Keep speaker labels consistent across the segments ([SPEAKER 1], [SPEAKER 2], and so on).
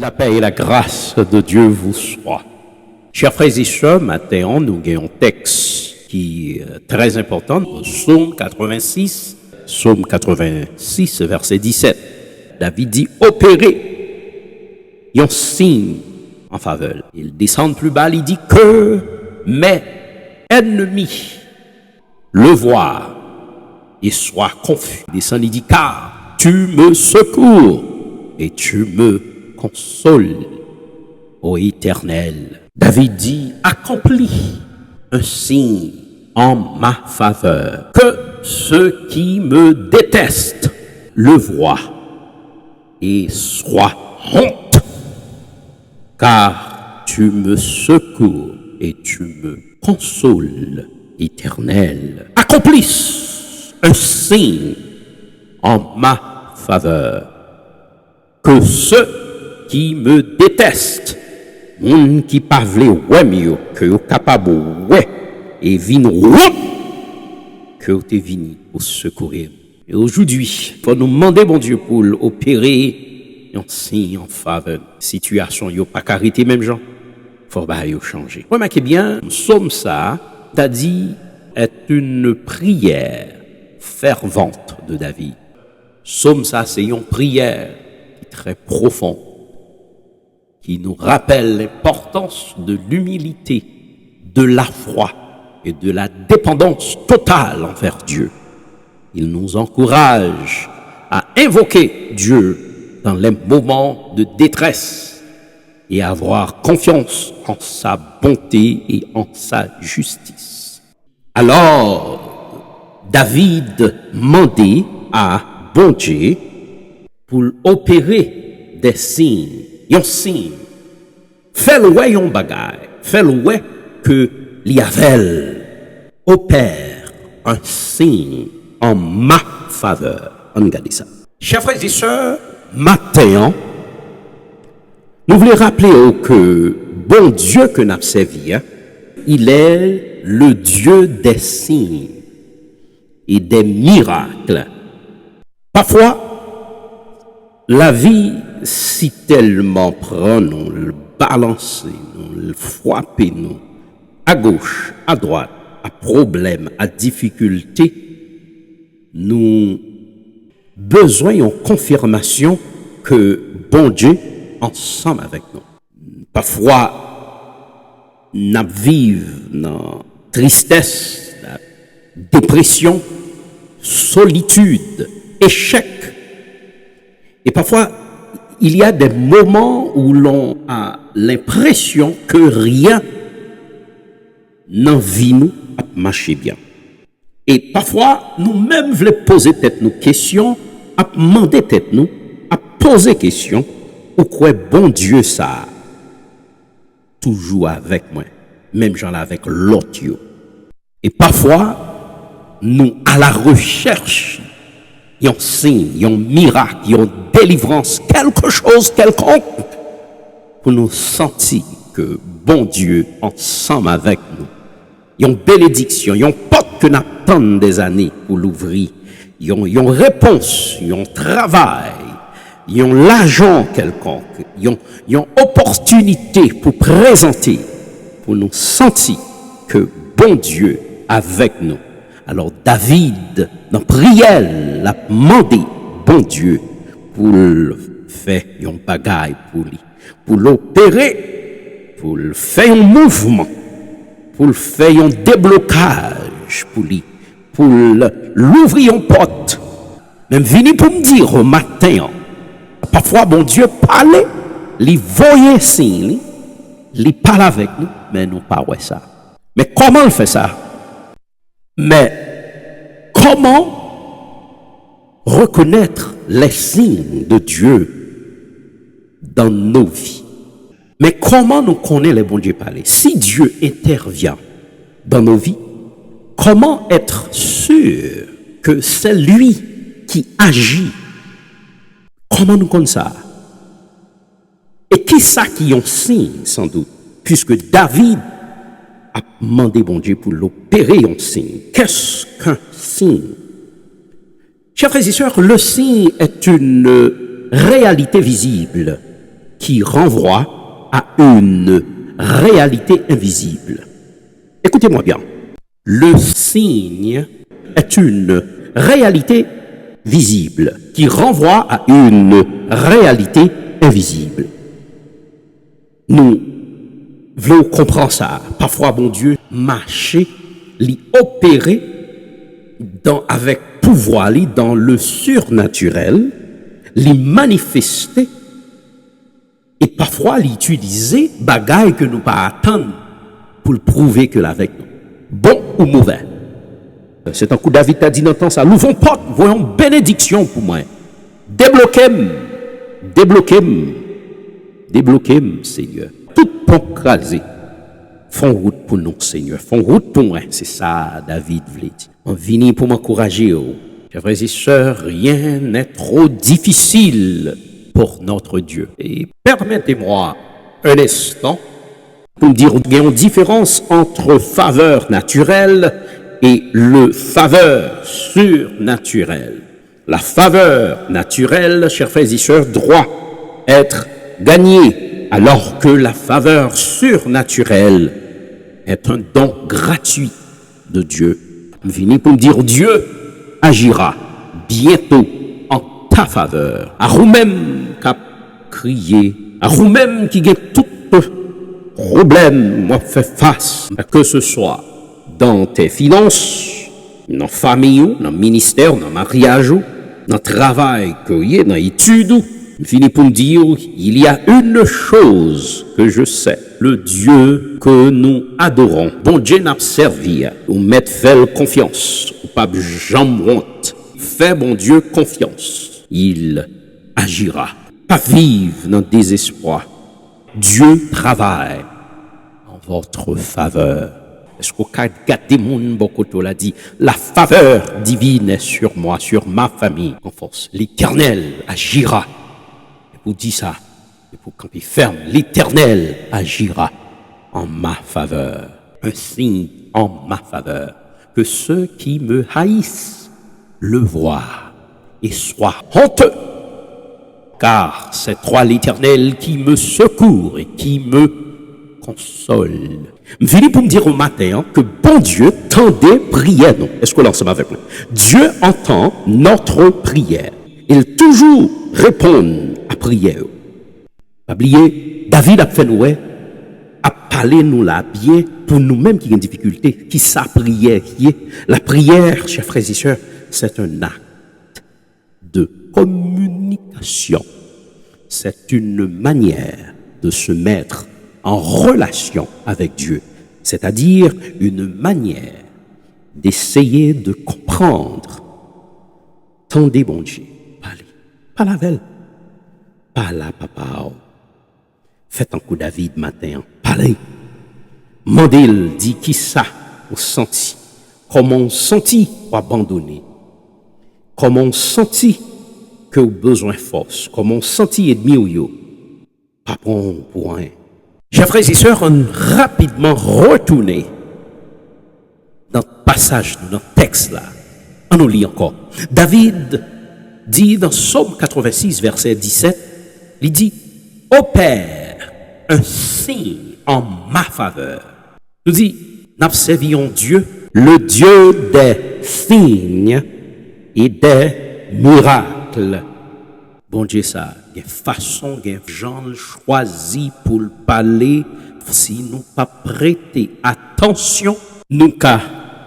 [SPEAKER 1] La paix et la grâce de Dieu vous soient. Chers frères et sœurs, maintenant, nous avons un texte qui est très important, Psaume 86, verset 17. David dit, opérez un signe en faveur. Il descend plus bas, il dit que mes ennemis le voient et soient confus. Il descend, il dit, car tu me secours et tu me consoles, ô Éternel. David dit, accomplis un signe en ma faveur, que ceux qui me détestent le voient et soient honte, car tu me secours et tu me consoles, Éternel. Accomplisse un signe en ma faveur, que ceux qui me détestent, moun qui pas vle ouais mieux que yo capable ouais et vin ouais que yo te vini pour secourir. Et aujourd'hui, faut nous demander bon Dieu pour opérer un signe en faveur. Situation yo pas carité même gens, faut ba yo changer. Remarquez bien, somme ça, t'as dit est une prière fervente de David. Somme ça, c'est une prière très profond, qui nous rappelle l'importance de l'humilité, de la foi et de la dépendance totale envers Dieu. Il nous encourage à invoquer Dieu dans les moments de détresse et à avoir confiance en sa bonté et en sa justice. Alors, David demandait à bon Dieu pour opérer des signes, un signe, fais-le un bagay, fais-le que l'Yavel opère un signe en ma faveur. On regarde ça. Chers frères et sœurs, matin, nous voulons rappeler que bon Dieu que nous avons servi, il est le Dieu des signes et des miracles. Parfois, la vie, si tellement prend nous, le balancer, nous, le frapper nous, à gauche, à droite, à problème, à difficulté, nous besoin de confirmation que bon Dieu ensemble avec nous. Parfois, nous vivons dans tristesse, dépression, solitude, échec. Et parfois, il y a des moments où l'on a l'impression que rien n'en vit nous à marcher bien. Et parfois, nous-mêmes voulons poser peut-être nos questions, à demander peut-être nous, à poser questions, ou quoi bon Dieu ça toujours avec moi, même j'en ai avec l'autre. Et parfois, nous à la recherche il y a un signe, il y a un miracle, il y a une délivrance, quelque chose, quelconque, pour nous sentir que bon Dieu, ensemble avec nous, il y a une bénédiction, il y a une porte que nous attendons des années pour l'ouvrir, il y a une réponse, il y a un travail, il y a l'argent quelconque, il y a une opportunité pour présenter, pour nous sentir que bon Dieu est avec nous. Alors David, dans prière, l'a demandé, bon Dieu, pour le faire un bagaille pour lui, pour l'opérer, pour le faire un mouvement, pour le faire un déblocage pour lui, pour l'ouvrir une porte. Même venu pour me dire au matin, parfois bon Dieu parlait, il voyait signe, il parle avec nous, mais nous pas ouais ça. Mais comment il fait ça? Mais comment reconnaître les signes de Dieu dans nos vies? Mais comment nous connaissons les bons dieux parler? Si Dieu intervient dans nos vies, comment être sûr que c'est lui qui agit? Comment nous connaissons ça? Et qui ça qui en signe sans doute? Puisque David a demandé bon Dieu pour l'opérer un signe. Qu'est-ce qu'un signe? Chers frères et sœurs, le signe est une réalité visible qui renvoie à une réalité invisible. Écoutez-moi bien. Le signe est une réalité visible qui renvoie à une réalité invisible. Nous voulons comprendre ça. Parfois, bon Dieu, marcher, l'y opérer avec pouvoir, dans le surnaturel, l'y manifester et parfois l'utiliser bagaille que nous pas attendre pour le prouver que l'avec nous. Bon ou mauvais. C'est un coup David t'a dit dans le temps ça. L'ouvrons porte, voyons bénédiction pour moi. Débloquez-moi, Seigneur. Tout pont crasé. Font route pour nous, Seigneur. Font route pour moi. C'est ça, David voulait dire. On vient pour m'encourager. Chers frères et sœurs, rien n'est trop difficile pour notre Dieu. Et permettez-moi un instant pour me dire qu'il y a une différence entre faveur naturelle et le faveur surnaturel. La faveur naturelle, chers frères et sœurs, doit être gagnée, alors que la faveur surnaturelle est un don gratuit de Dieu. Je finis pour me dire, Dieu agira bientôt en ta faveur. À vous-même qui a crié, à vous-même qui a tout problème, moi fait face, que ce soit dans tes finances, dans la famille, dans le ministère, dans le mariage, dans le travail, dans l'étude, je finis pour me dire, il y a une chose que je sais, le Dieu que nous adorons, bon Dieu n'a servi, ou mettre fait confiance, ou pas jamais honte, fais bon Dieu confiance, il agira, pas vivre dans le désespoir, Dieu travaille en votre faveur. Est-ce qu'au cas de mon bokoto l'a dit, la faveur divine est sur moi, sur ma famille, en force. L'Éternel agira. Et vous dit ça, et pour camper ferme, l'Éternel agira en ma faveur. Un signe en ma faveur. Que ceux qui me haïssent le voient et soient honteux. Car c'est toi l'Éternel qui me secourt et qui me console. Je finis pour me dire au matin que bon Dieu tendait prière. Non, est-ce que l'ensemble avec moi? Dieu entend notre prière. Il toujours répond à prière. Pas oublier, David a fait nous, a parlé nous là bien pour nous-mêmes qui avons des difficultés, qui sa prière qui est. La prière, chers frères et sœurs, c'est un acte de communication. C'est une manière de se mettre en relation avec Dieu, c'est-à-dire une manière d'essayer de comprendre. Tendez bon Dieu, parlez, pas la veille, pas la papa. Faites un coup David matin, parlez. Mandel dit qui ça, on senti, comment on senti pour abandonner, comment on senti que vous besoin force, comment on senti ennemi ou yo, pas bon pour rien. Chers frères et sœurs, on rapidement retourner dans le passage, dans le texte là. On nous lit encore. David dit dans Psaume 86, verset 17, il dit, opère un signe en ma faveur. Nous dit, n'observions Dieu, le Dieu des signes et des miracles. Bon Dieu, ça, il y a façon, il y a gens choisi pour le parler. Si nous pas prêter attention, nous n'avons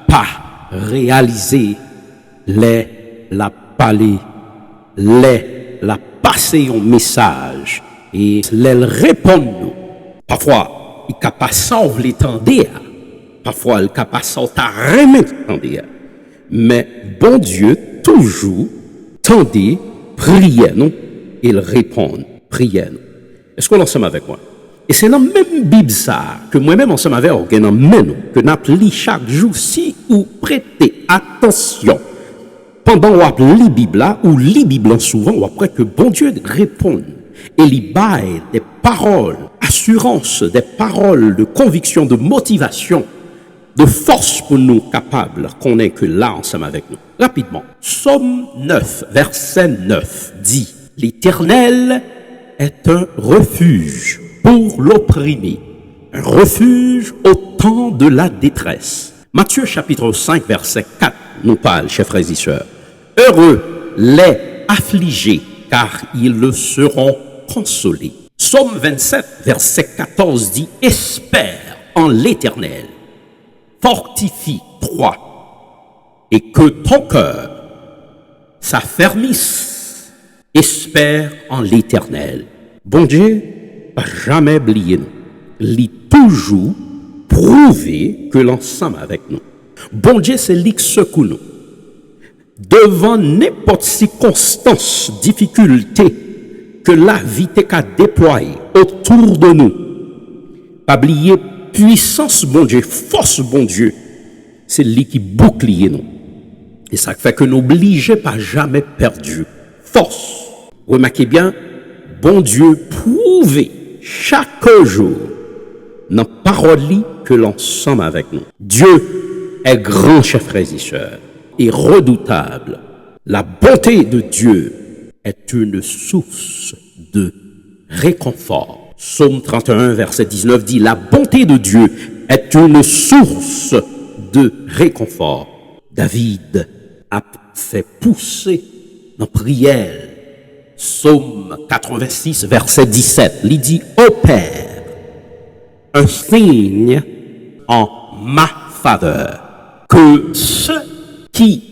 [SPEAKER 1] pas réaliser la parler, la passer un message et les répondre nous. Parfois, il n'est pas sans l'étendre. Parfois, il n'est pas sans ta remettre. Mais bon Dieu, toujours, tendez, priez nous, il répond, priez nous. Est-ce qu'on est ensemble avec moi? Et c'est dans la même Bible ça, que moi-même ensemble avec vous, que nous lit chaque jour, si vous prêtez attention, pendant que vous lit la Bible là, ou lit la Bible souvent, ou après que bon Dieu répond, et il baille des paroles, assurance, des paroles de conviction, de motivation, de force pour nous capables qu'on est que là ensemble avec nous. Rapidement, Psaume 9, verset 9 dit, l'Éternel est un refuge pour l'opprimé, un refuge au temps de la détresse. Matthieu chapitre 5, verset 4 nous parle, chers frères et sœurs. Heureux les affligés, car ils le seront consolés. Psaume 27, verset 14 dit, espère en l'Éternel, fortifie-toi, et que ton cœur s'affermisse. Espère en l'Éternel. Bon Dieu n'a jamais oublié nous. Il a toujours prouvé que l'ensemble avec nous. Bon Dieu, c'est lui qui secoue nous. Devant n'importe circonstance, difficulté que la vie t'a déployée autour de nous, pas oublier puissance bon Dieu, force bon Dieu, c'est lui qui bouclier nous. Et ça fait que nous n'obligeons pas jamais perdu. Force. Remarquez bien, bon Dieu prouve chaque jour dans la parole que l'ensemble avec nous. Dieu est grand, chers frères et sœurs, et redoutable. La bonté de Dieu est une source de réconfort. Psaume 31, verset 19 dit, la bonté de Dieu est une source de réconfort. David a fait pousser dans prière. Psaume 86, verset 17, il dit, ô Père, un signe en ma faveur, que ceux qui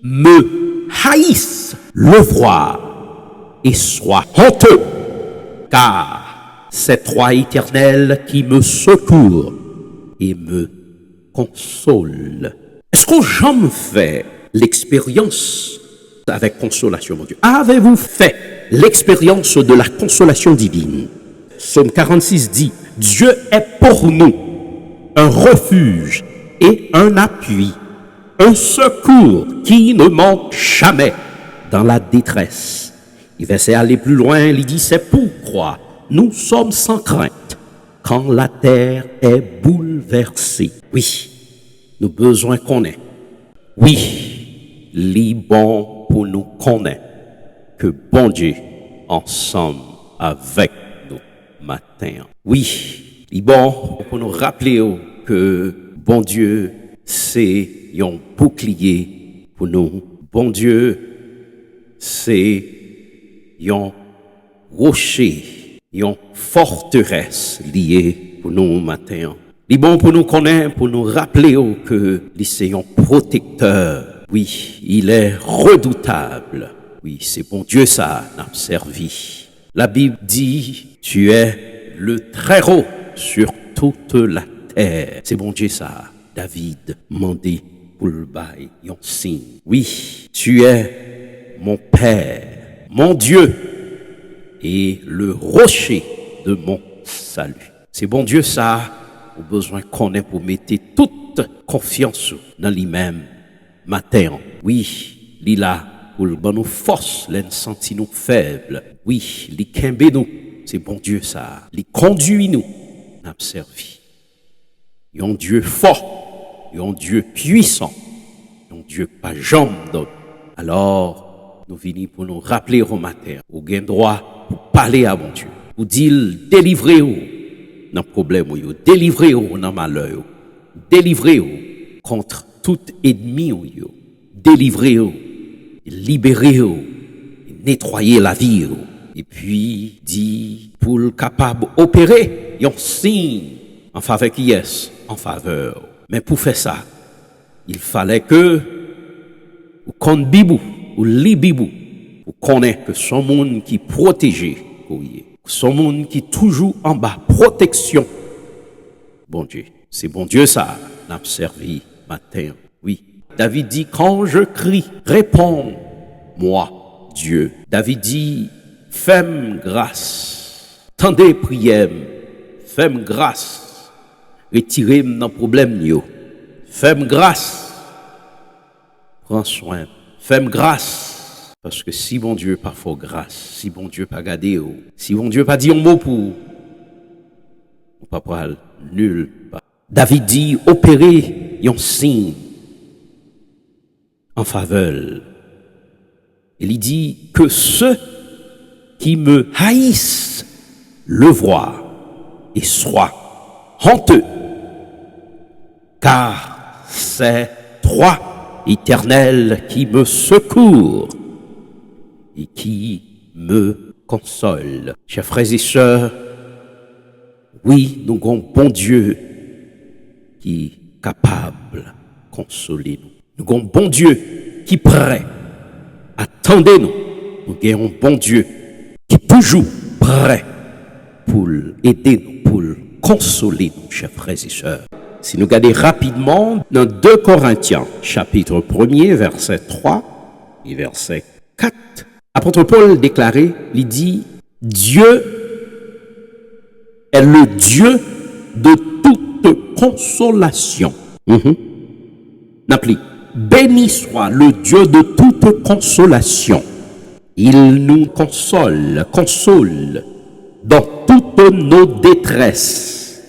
[SPEAKER 1] me haïssent le voient et soient honteux, car c'est toi, Éternel, qui me secours et me console. Est-ce qu'on jamais fait l'expérience avec consolation, mon Dieu? Avez-vous fait l'expérience de la consolation divine? Psaume 46 dit, Dieu est pour nous un refuge et un appui, un secours qui ne manque jamais dans la détresse. Il va aller plus loin, il dit, c'est pourquoi nous sommes sans crainte quand la terre est bouleversée. Oui, nous besoin qu'on ait. Oui, li bon pour nous connaître que bon Dieu ensemble avec nous matin. Oui, li bon pour nous rappeler que bon Dieu c'est un bouclier pour nous. Bon Dieu c'est un rocher, une forteresse liée pour nous matin. Il est bon pour nous connaître, pour nous rappeler que c'est un protecteur. Oui, il est redoutable. Oui, c'est bon Dieu ça n'a servi. La Bible dit, tu es le Très-Haut sur toute la terre. C'est bon Dieu ça. David m'a dit pour le bail, un signe. Oui, tu es mon Père, mon Dieu et le rocher de mon salut. C'est bon Dieu ça. Au besoin qu'on ait pour mettre toute confiance dans lui-même matin. Oui, il là pour nous force, les sentir nous faibles. Oui, il kembe nous. C'est bon Dieu ça. Il conduit nous. N'a servi. Un Dieu fort, un Dieu puissant, un Dieu pas jambe d'autre. Alors, nous venons pour nous rappeler au matin, au gain droit pour parler à bon Dieu, pour dire délivrez-vous dans le problème, délivrez-vous dans le malheur, délivrez-vous contre tout ennemi, délivrez-vous, libérez-vous, nettoyez la vie. Et puis, dit, pour le capable opérer, il y a un signe en faveur qui est, en faveur. Mais pour faire ça, il fallait que, vous connaissez Bibou, ou li Bibou, vous connaissez que son monde qui protégé, son monde qui toujours en bas, protection. Bon Dieu, c'est bon Dieu ça, n'a servi matin. Oui, David dit, quand je crie, réponds-moi, Dieu. David dit, fais-moi grâce, tendez prière, fais-moi grâce, retirez-moi dans le problème, fais-moi grâce, prends soin, fais-moi grâce. Parce que si bon Dieu pas fort grâce, si bon Dieu pas gardé, si bon Dieu pas dit un mot pour, on pas parler nul. David dit, opérer un signe en faveur. Il dit que ceux qui me haïssent le voient et soient honteux. Car c'est toi, Éternel, qui me secours et qui me console. Chers frères et sœurs, oui, nous avons un bon Dieu qui est capable de consoler nous. Nous avons un bon Dieu qui est prêt. Attendez-nous. Nous avons un bon Dieu qui est toujours prêt pour aider nous, pour consoler nous, chers frères et sœurs. Si nous regardons rapidement dans 2 Corinthiens, chapitre 1er, verset 3 et verset 4, l'apôtre Paul déclarait, il dit, Dieu est le Dieu de toute consolation. N'appli. Béni soit le Dieu de toute consolation. Il nous console dans toutes nos détresses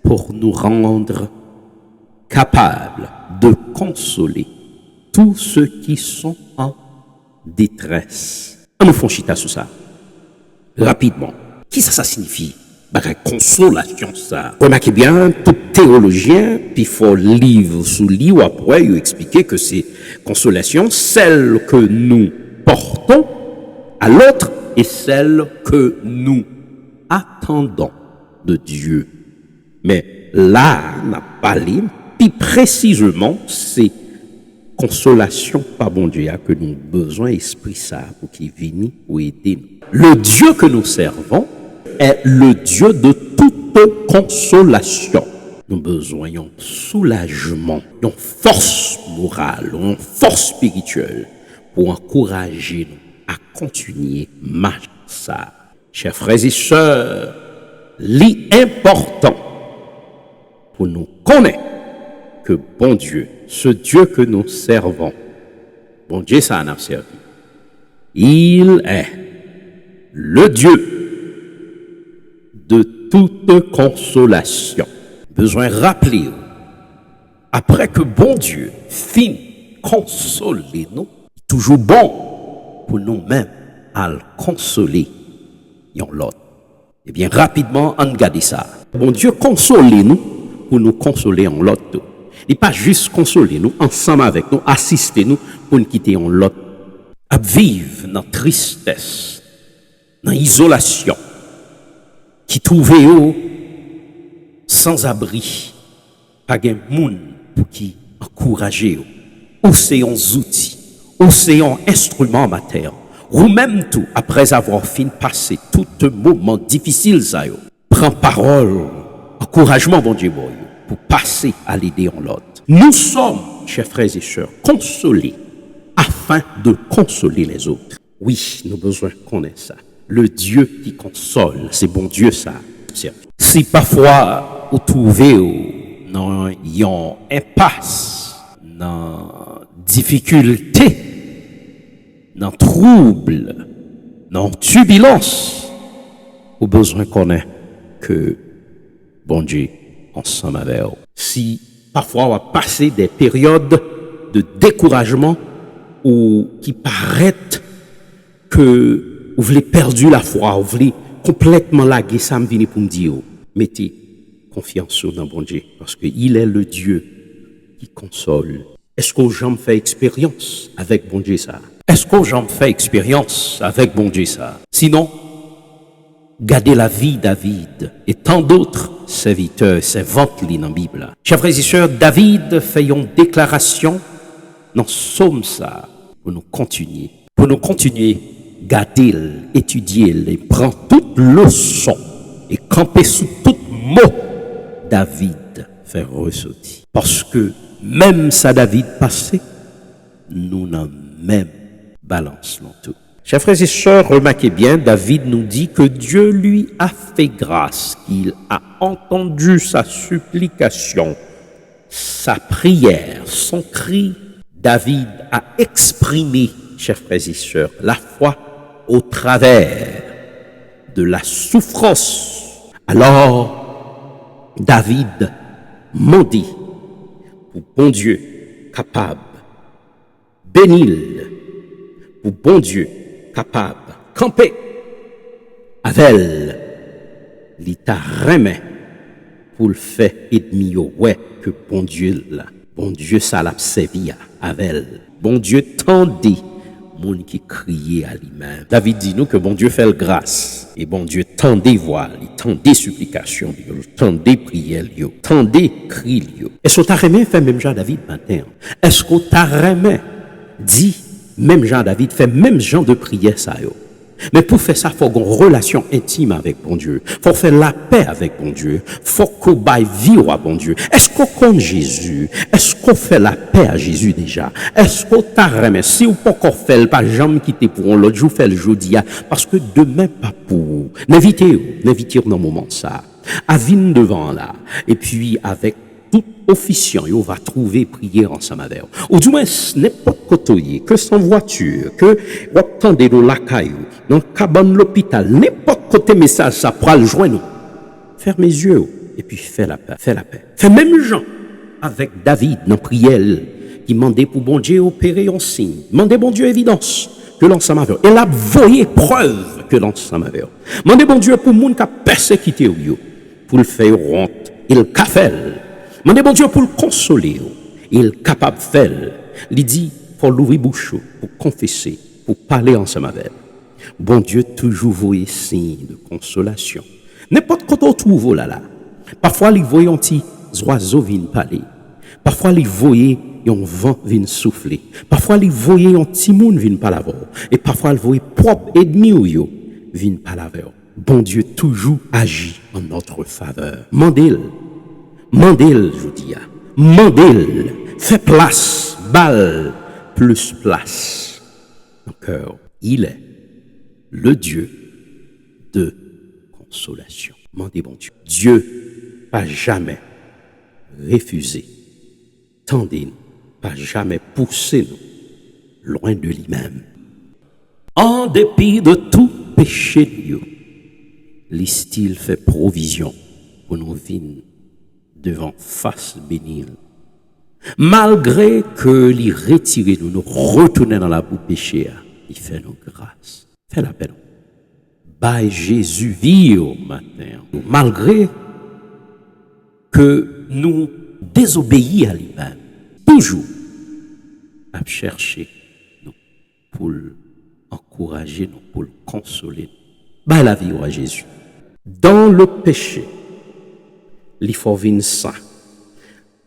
[SPEAKER 1] pour nous rendre capables de consoler tous ceux qui sont en détresse. On nous fait chita sur ça. Rapidement. Qui ça signifie? Consolation, ça. Remarquez bien, tout théologien, puis il faut livre sous livre après, il expliquer que c'est consolation, celle que nous portons à l'autre et celle que nous attendons de Dieu. Mais là, on a parlé, puis précisément, c'est consolation par bon Dieu que nous avons besoin, esprit ça, pour qu'il vienne ou aider nous. Le Dieu que nous servons est le Dieu de toute consolation. Nous avons besoin d'un soulagement, d'une force morale, d'une force spirituelle pour encourager nous à continuer marcher ça. Chers frères et sœurs, l'important pour nous connaître que bon Dieu, ce Dieu que nous servons, bon Dieu ça en a servi, il est le Dieu de toute consolation. Besoin de rappeler, après que bon Dieu finit consoler nous, toujours bon pour nous-mêmes à le consoler l'autre. Eh bien, rapidement, on regarde ça. Bon Dieu console nous pour nous consoler en l'autre. Il n'est pas juste consoler nous, ensemble avec nous, assister nous pour nous quitter en l'autre. À vivre dans la tristesse, dans l'isolation, qui trouvait sans abri, pas de monde pour qui encourager, ou c'est un outil, ou c'est un instrument matériel, ou même tout, après avoir fini passer tout un moment difficile, ça yo, prend parole, encouragement, bon Dieu, pour passer à l'aider en l'autre. Nous sommes, chers frères et sœurs, consolés afin de consoler les autres. Oui, nous avons besoin de connaître ça. Le Dieu qui console, c'est bon Dieu ça. Si parfois vous trouvez dans une impasse, dans difficulté, dans trouble, dans turbulence, vous avez besoin de connaître que bon Dieu ensemble avec vous. Si parfois on va passer des périodes de découragement ou qui paraissent que vous voulez perdu la foi, vous voulez complètement laguer, ça me vient pour me dire, mettez confiance dans bon Dieu, parce qu'il est le Dieu qui console. Est-ce que j'en fais expérience avec bon Dieu ça? Est-ce que j'en fais expérience avec bon Dieu ça? Sinon, gardez la vie David et tant d'autres serviteurs, servantes dans la Bible. Chers frères et sœurs, David fait une déclaration dans Psaume ça, pour nous continuer, garder, étudier, et prendre toute leçon et camper sous tout mot, David fait ressortir. Parce que même ça David passé, nous n'avons même balance tout. Chers frères et sœurs, remarquez bien, David nous dit que Dieu lui a fait grâce, qu'il a entendu sa supplication, sa prière, son cri. David a exprimé, chers frères et sœurs, la foi au travers de la souffrance. Alors, David maudit pour bon Dieu capable, bénil pour bon Dieu capable, camper Avec il t'a remis pour le faire ennemi ouais que bon Dieu là, bon Dieu ça l'a servi avec. Bon Dieu tendait monde qui criait à lui-même. David dit nous que bon Dieu fait le grâce et bon Dieu tendait voix, il tendait supplication, il tendait prière, il tendait cri. Est-ce que t'as remis fait même Jean David matin? Est-ce que t'as remis dit même Jean David fait même genre de prière ça yo? Mais pour faire ça, il faut avoir une relation intime avec bon Dieu. Il faut faire la paix avec bon Dieu. Il faut qu'on baille vie à bon Dieu. Est-ce qu'on connaît Jésus? Est-ce qu'on fait la paix à Jésus déjà? Est-ce qu'on t'a remis? Si ou pas encore fait, pas jamais quitter pour l'autre jour, fait le jeudi, parce que demain, pas pour. N'invitez-vous dans le moment ça. À vine devant là. Et puis, avec tout officiant, on va trouver prière ensemble avec. Ou du moins, n'importe côté, que sans voiture, que vous attendez dans la caillou, dans le cabane de l'hôpital, n'importe côté message, ça pourra le joindre. Fermez les yeux, et puis fais la paix, fais la paix. Fais même Jean, avec David, dans prière, qui demandait pour bon Dieu opérer un signe. Demandez bon Dieu évidence, que l'ensemble avec. Et là, voyez preuve que l'ensemble avec. Demandez bon Dieu pour le monde qui a persécuté, pour le faire honte, il qu'a fait. Mandez bon Dieu pour le consoler. Il est capable de faire. Il dit, pour l'ouvrir bouche, pour confesser, pour parler ensemble avec. Bon Dieu toujours voyait signe de consolation. N'importe quoi on trouve là. Parfois, il voyait un petit oiseau venir parler. Parfois, il voyait un vent venir souffler. Parfois, il voyait un petit monde venir parler. Et parfois, il voyait propre ennemi venir parler. Bon Dieu toujours agit en notre faveur. Mandez-le. Mandel, je dis, mandel, fais place, balle, plus place. Mon cœur, il est le Dieu de consolation. Mandez bon Dieu. Dieu pas jamais refusé, tendez nous, pas jamais poussé nous, loin de lui-même. En dépit de tout péché, l'Istil fait provision pour nos vies devant face bénie. Malgré que l'y retirer nous retourner dans la boue péché, il fait nos grâces. Fais la peine. Bye Jésus vie au matin. Malgré que nous désobéissons à lui-même, toujours à chercher nous pour encourager nous, pour consoler nous. Bye la vie à Jésus. Dans le péché, il faut venir ça.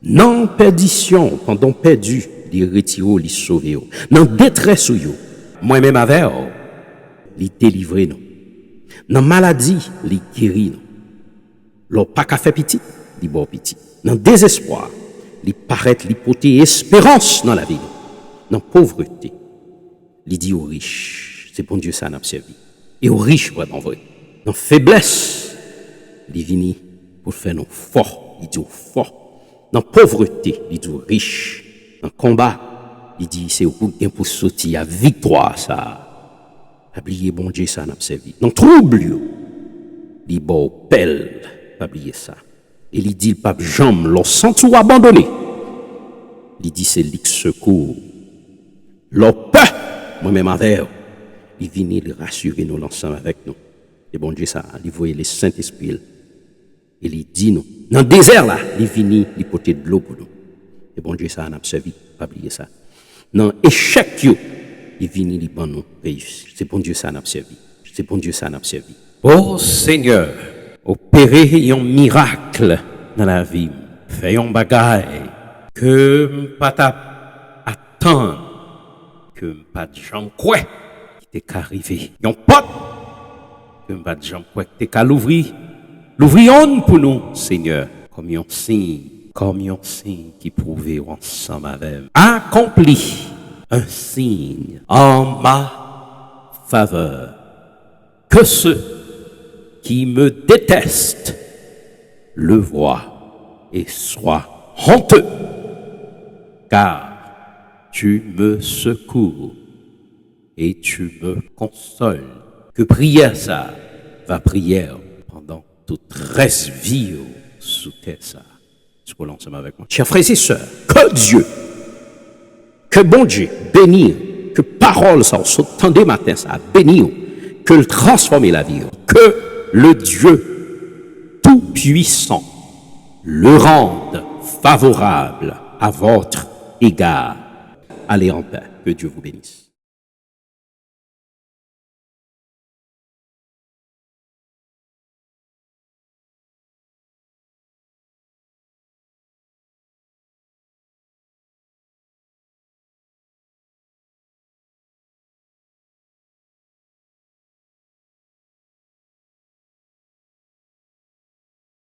[SPEAKER 1] Non perdition, pendant perdu, il retire, il sauve. Non détresse, moi-même avec, il délivre nous. Dans maladie, il guérit nous. L'on pas qu'à faire petit, il bon petit. Dans désespoir, il paraît l'hypothèse espérance dans la vie. Dans pauvreté, il dit aux riches, c'est bon Dieu ça n'a servi. Et aux riches, vraiment vrai. Dans faiblesse, il vient pour faire nous forts, il dit fort. Dans pauvreté, il dit riche. Dans combat, il dit c'est pour sortir à victoire ça. Oubliez bon Dieu ça n'a servi. Dans trouble, il dit bon pelle, oubliez ça. Et il dit le pape jambe leur senti ou abandonné. Il dit c'est lui qui secours. Leur peur, moi-même avec, il vient de rassurer nous l'ensemble avec nous. Et bon Dieu ça, il voyait le Saint-Esprit. Il dit nous, dans le désert là, il vient, il porte de l'eau pour nous. Et bon Dieu, ça, on a servi, pas oublier ça. Dans l'échec, il vient, il prend nous réussir. C'est bon Dieu, ça, on a servi. C'est bon Dieu, ça, on a servi. Oh Seigneur, opérer un miracle dans la vie, faire un bagaille que pas attendre, que pas de gens quoi qui t'est arrivé. Un pote, que pas de gens quoi qui t'est qu'à l'ouvrir. L'ouvrions pour nous, Seigneur, comme un signe qui prouvait ensemble avec. Accompli un signe en ma faveur. Que ceux qui me détestent le voient et soient honteux, car tu me secours et tu me consoles. Que prière ça va prière pendant toute reste vie sous terre ça. Tu peux l'ensemble avec moi. Chers frères et sœurs, que Dieu, que bon Dieu bénisse, que parole ça, tendez matin ça, bénisse, que le transformer la vie, que le Dieu tout-puissant le rende favorable à votre égard. Allez en paix, que Dieu vous bénisse.